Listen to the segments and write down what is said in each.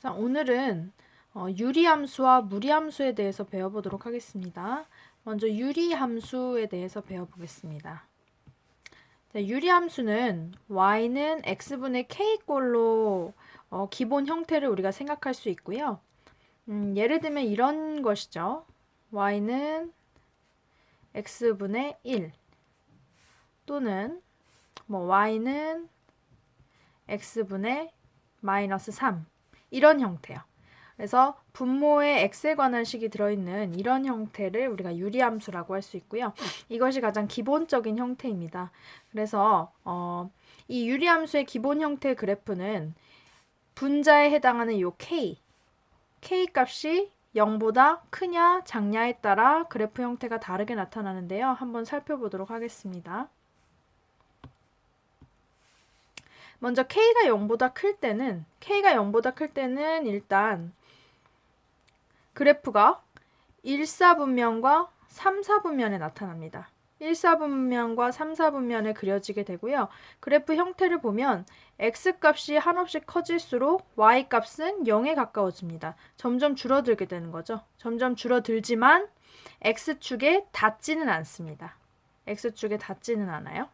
자, 오늘은 유리함수와 무리함수에 대해서 배워보도록 하겠습니다. 먼저 유리함수에 대해서 배워보겠습니다. 자, 유리함수는 y는 x분의 k꼴로 기본 형태를 우리가 생각할 수 있고요. 예를 들면 이런 것이죠. y는 x분의 1 또는 y는 x분의 마이너스 3 이런 형태요. 그래서 분모에 x에 관한 식이 들어있는 이런 형태를 우리가 유리함수라고 할 수 있고요. 이것이 가장 기본적인 형태입니다. 그래서 이 유리함수의 기본 형태 그래프는 분자에 해당하는 요 k 값이 0보다 크냐 작냐에 따라 그래프 형태가 다르게 나타나는데요. 한번 살펴보도록 하겠습니다. 먼저 k가 0보다 클 때는 일단 그래프가 1사분면과 3사분면에 나타납니다. 1사분면과 3사분면에 그려지게 되고요. 그래프 형태를 보면 x값이 한없이 커질수록 y값은 0에 가까워집니다. 점점 줄어들게 되는 거죠. 점점 줄어들지만 x축에 닿지는 않습니다. x축에 닿지는 않아요.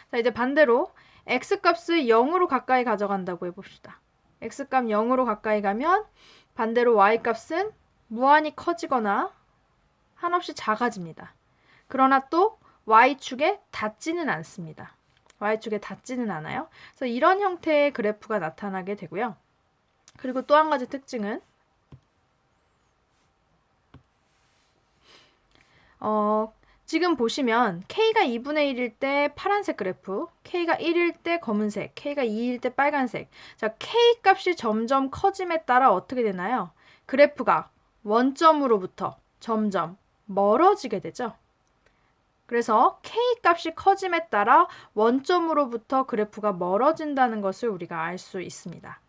자, 이제 반대로 x값을 0으로 가까이 가져간다고 해봅시다. x값 0으로 가까이 가면 반대로 y값은 무한히 커지거나 한없이 작아집니다. 그러나 또 y축에 닿지는 않습니다. y축에 닿지는 않아요. 그래서 이런 형태의 그래프가 나타나게 되고요. 그리고 또 한 가지 특징은 지금 보시면 k가 2분의 1일 때 파란색 그래프, k가 1일 때 검은색, k가 2일 때 빨간색. 자, k 값이 점점 커짐에 따라 어떻게 되나요? 그래프가 원점으로부터 점점 멀어지게 되죠. 그래서 k 값이 커짐에 따라 원점으로부터 그래프가 멀어진다는 것을 우리가 알 수 있습니다.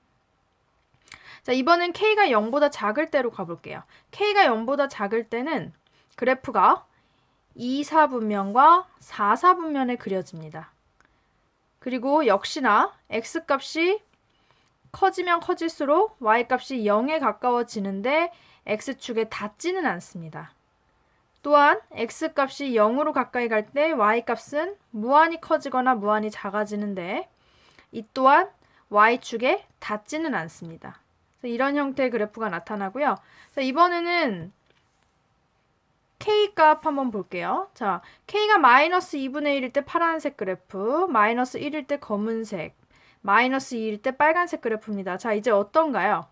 자, 이번엔 k가 0보다 작을 때로 가볼게요. k가 0보다 작을 때는 그래프가 2사분면과 4사분면에 그려집니다. 그리고 역시나 x값이 커지면 커질수록 y값이 0에 가까워지는데 x축에 닿지는 않습니다. 또한 x값이 0으로 가까이 갈 때 y값은 무한히 커지거나 무한히 작아지는데 이 또한 y축에 닿지는 않습니다. 이런 형태의 그래프가 나타나고요. 자, 이번에는 K값 한번 볼게요. 자, K가 마이너스 2분의 1일 때 파란색 그래프, 마이너스 1일 때 검은색, 마이너스 2일 때 빨간색 그래프입니다. 자, 이제 어떤가요?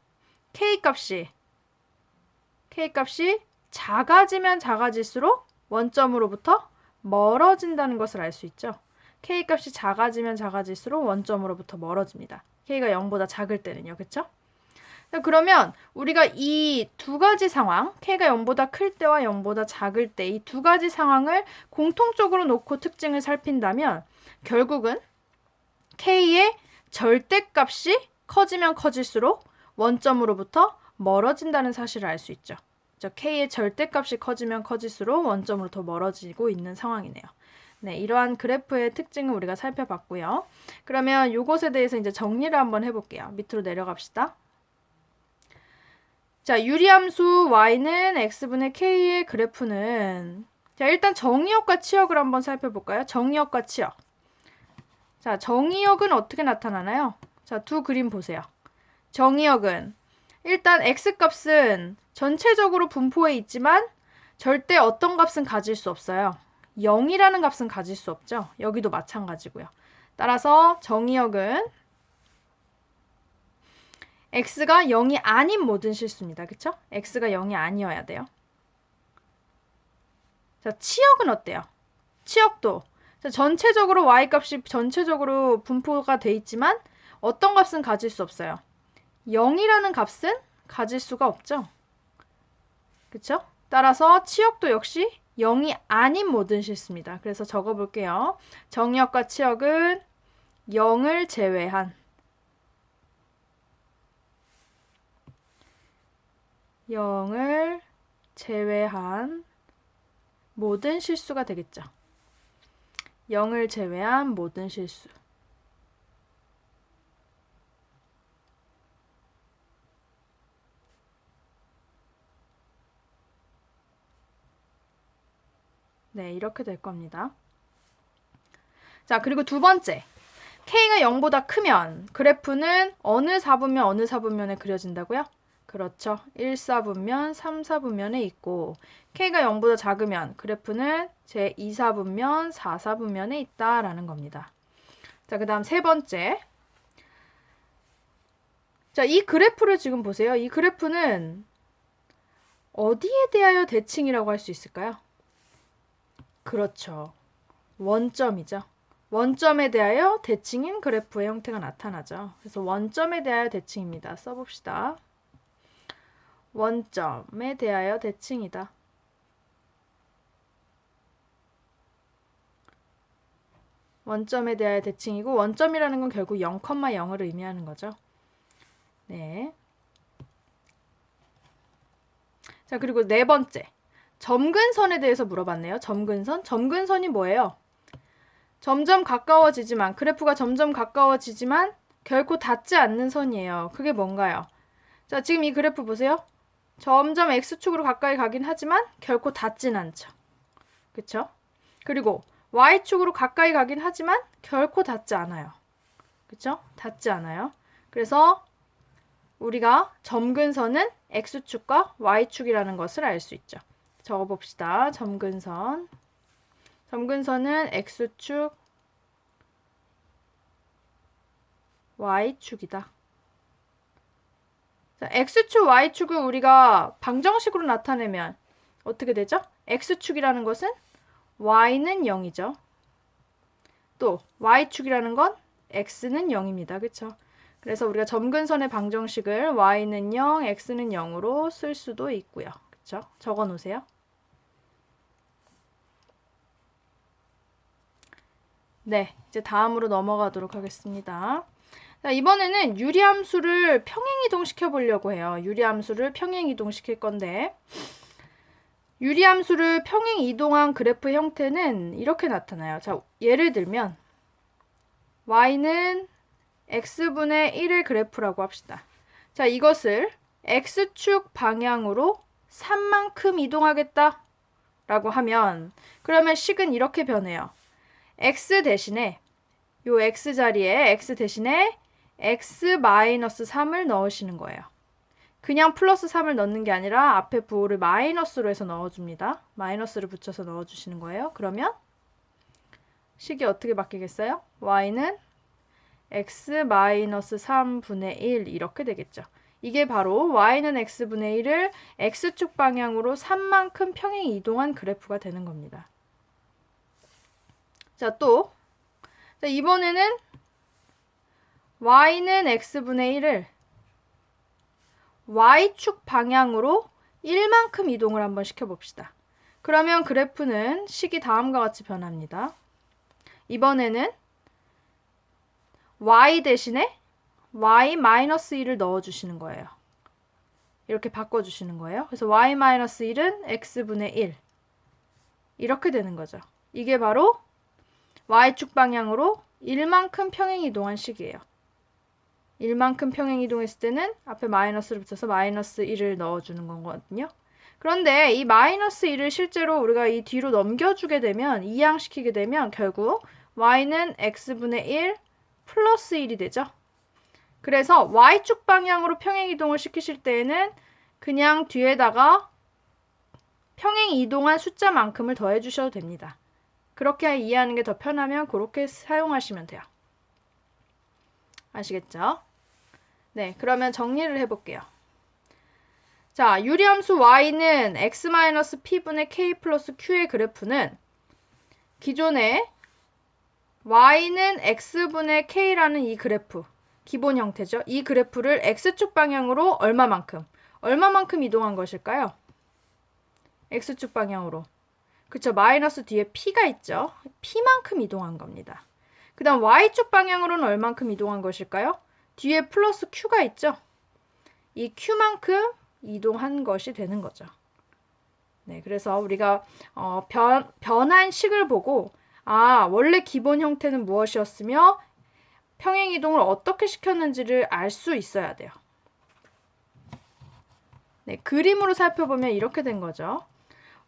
K값이 작아지면 작아질수록 원점으로부터 멀어진다는 것을 알 수 있죠. K값이 작아지면 작아질수록 원점으로부터 멀어집니다. K가 0보다 작을 때는요. 그쵸? 그러면 우리가 이 두 가지 상황, k가 0보다 클 때와 0보다 작을 때 이 두 가지 상황을 공통적으로 놓고 특징을 살핀다면 결국은 k의 절대값이 커지면 커질수록 원점으로부터 멀어진다는 사실을 알 수 있죠. k의 절대값이 커지면 커질수록 원점으로 더 멀어지고 있는 상황이네요. 네, 이러한 그래프의 특징을 우리가 살펴봤고요. 그러면 이것에 대해서 이제 정리를 한번 해볼게요. 밑으로 내려갑시다. 자, 유리함수 y는 x분의 k의 그래프는 자, 일단 정의역과 치역을 한번 살펴볼까요? 정의역과 치역. 자, 정의역은 어떻게 나타나나요? 자, 두 그림 보세요. 정의역은 일단 x값은 전체적으로 분포에 있지만 절대 어떤 값은 가질 수 없어요. 0이라는 값은 가질 수 없죠. 여기도 마찬가지고요. 따라서 정의역은 x가 0이 아닌 모든 실수입니다. 그쵸? x가 0이 아니어야 돼요. 자, 치역은 어때요? 치역도 자, 전체적으로 y값이 전체적으로 분포가 돼 있지만 어떤 값은 가질 수 없어요. 0이라는 값은 가질 수가 없죠. 그쵸? 따라서 치역도 역시 0이 아닌 모든 실수입니다. 그래서 적어볼게요. 정의역과 치역은 0을 제외한 모든 실수가 되겠죠. 0을 제외한 모든 실수. 네, 이렇게 될 겁니다. 자, 그리고 두 번째. K가 0보다 크면 그래프는 어느 4분면에 그려진다고요? 그렇죠. 1, 4분면, 3, 4분면에 있고 K가 0보다 작으면 그래프는 제 2, 4분면, 4, 4분면에 있다라는 겁니다. 자, 그 다음 세 번째. 자, 이 그래프를 지금 보세요. 이 그래프는 어디에 대하여 대칭이라고 할 수 있을까요? 그렇죠. 원점이죠. 원점에 대하여 대칭인 그래프의 형태가 나타나죠. 그래서 원점에 대하여 대칭입니다. 써봅시다. 원점에 대하여 대칭이다. 원점에 대하여 대칭이고 원점이라는 건 결국 0,0을 의미하는 거죠. 네. 자, 그리고 네 번째. 점근선에 대해서 물어봤네요. 점근선. 점근선이 뭐예요? 점점 가까워지지만, 그래프가 점점 가까워지지만 결코 닿지 않는 선이에요. 그게 뭔가요? 자, 지금 이 그래프 보세요. 점점 X축으로 가까이 가긴 하지만 결코 닿진 않죠. 그쵸? 그리고 Y축으로 가까이 가긴 하지만 결코 닿지 않아요. 그쵸? 닿지 않아요. 그래서 우리가 점근선은 X축과 Y축이라는 것을 알 수 있죠. 적어봅시다. 점근선. 점근선은 X축, Y축이다. 자, X축, Y축을 우리가 방정식으로 나타내면 어떻게 되죠? X축이라는 것은 Y는 0이죠. 또 Y축이라는 건 X는 0입니다. 그쵸? 그래서 우리가 점근선의 방정식을 Y는 0, X는 0으로 쓸 수도 있고요. 그쵸? 적어 놓으세요. 네, 이제 다음으로 넘어가도록 하겠습니다. 자, 이번에는 유리함수를 평행이동시켜 보려고 해요. 유리함수를 평행이동시킬 건데 유리함수를 평행이동한 그래프 형태는 이렇게 나타나요. 자, 예를 들면 y는 x분의 1의 그래프라고 합시다. 자, 이것을 x축 방향으로 3만큼 이동하겠다 라고 하면 그러면 식은 이렇게 변해요. x 대신에 요 x 자리에 x 대신에 x-3을 넣으시는 거예요. 그냥 플러스 3을 넣는 게 아니라 앞에 부호를 마이너스로 해서 넣어줍니다. 마이너스를 붙여서 넣어주시는 거예요. 그러면 식이 어떻게 바뀌겠어요? y는 x-3분의 1 이렇게 되겠죠. 이게 바로 y는 x분의 1을 x축 방향으로 3만큼 평행 이동한 그래프가 되는 겁니다. 자, 또 자, 이번에는 y는 x분의 1을 y축 방향으로 1만큼 이동을 한번 시켜봅시다. 그러면 그래프는 식이 다음과 같이 변합니다. 이번에는 y 대신에 y-1을 넣어주시는 거예요. 이렇게 바꿔주시는 거예요. 그래서 y-1은 x분의 1 이렇게 되는 거죠. 이게 바로 y축 방향으로 1만큼 평행 이동한 식이에요. 1만큼 평행 이동했을 때는 앞에 마이너스를 붙여서 마이너스 1을 넣어주는 거거든요. 그런데 이 마이너스 1을 실제로 우리가 이 뒤로 넘겨주게 되면 이항시키게 되면 결국 y는 x분의 1 플러스 1이 되죠. 그래서 y축 방향으로 평행 이동을 시키실 때에는 그냥 뒤에다가 평행 이동한 숫자만큼을 더해 주셔도 됩니다. 그렇게 이해하는 게 더 편하면 그렇게 사용하시면 돼요. 아시겠죠? 네, 그러면 정리를 해볼게요. 자, 유리함수 y는 x-p분의 k 플러스 q의 그래프는 기존에 y는 x분의 k라는 이 그래프, 기본 형태죠. 이 그래프를 x축 방향으로 얼마만큼 이동한 것일까요? x축 방향으로. 그쵸, 마이너스 뒤에 p가 있죠. p만큼 이동한 겁니다. 그 다음 y축 방향으로는 얼만큼 이동한 것일까요? 뒤에 플러스 q가 있죠. 이 q만큼 이동한 것이 되는 거죠. 네, 그래서 우리가 변한 식을 보고 원래 기본 형태는 무엇이었으며 평행 이동을 어떻게 시켰는지를 알 수 있어야 돼요. 네, 그림으로 살펴보면 이렇게 된 거죠.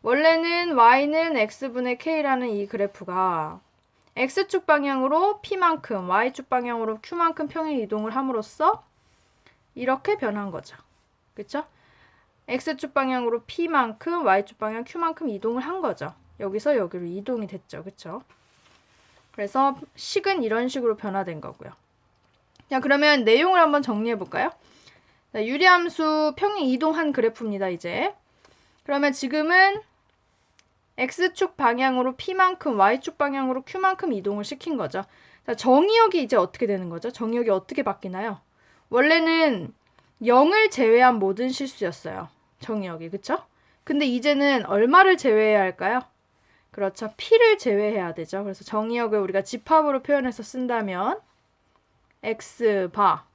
원래는 y는 x분의 k라는 이 그래프가 x축 방향으로 p만큼, y축 방향으로 q만큼 평행 이동을 함으로써 이렇게 변한 거죠. 그쵸? x축 방향으로 p만큼, y축 방향 q만큼 이동을 한 거죠. 여기서 여기로 이동이 됐죠. 그쵸? 그래서 식은 이런 식으로 변화된 거고요. 자, 그러면 내용을 한번 정리해 볼까요? 자, 유리함수 평행 이동한 그래프입니다, 이제. 그러면 지금은 x축 방향으로 p만큼, y축 방향으로 q만큼 이동을 시킨 거죠. 자, 정의역이 이제 어떻게 되는 거죠? 정의역이 어떻게 바뀌나요? 원래는 0을 제외한 모든 실수였어요. 정의역이, 그쵸? 근데 이제는 얼마를 제외해야 할까요? 그렇죠. p를 제외해야 되죠. 그래서 정의역을 우리가 집합으로 표현해서 쓴다면 x바.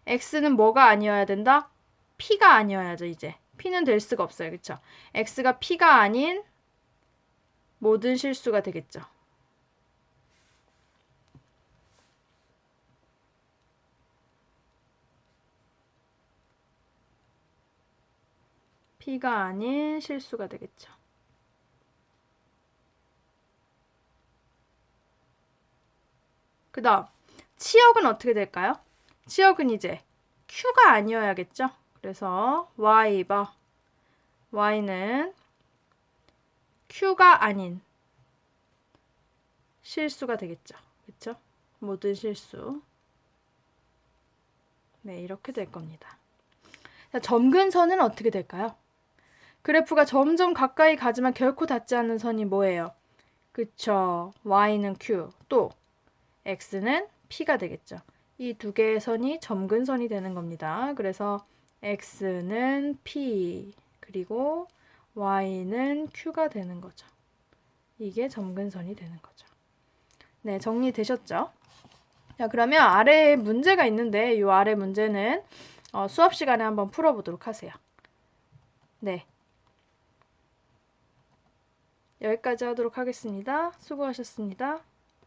x는 뭐가 아니어야 된다? p가 아니어야죠, 이제. p는 될 수가 없어요. 그쵸? x가 p가 아닌 모든 실수가 되겠죠. p가 아닌 실수가 되겠죠. 그 다음 치역은 어떻게 될까요? 치역은 이제 q가 아니어야겠죠. 그래서 y바 y는 q가 아닌 실수가 되겠죠. 그렇죠? 모든 실수. 네, 이렇게 될 겁니다. 자, 점근선은 어떻게 될까요? 그래프가 점점 가까이 가지만 결코 닿지 않는 선이 뭐예요? 그쵸. y는 q, 또 x는 p가 되겠죠. 이 두 개의 선이 점근선이 되는 겁니다. 그래서 x는 p, 그리고 y는 q가 되는 거죠. 이게 점근선이 되는 거죠. 네, 정리되셨죠? 자, 그러면 아래에 문제가 있는데 이 아래 문제는 수업 시간에 한번 풀어보도록 하세요. 네. 여기까지 하도록 하겠습니다. 수고하셨습니다.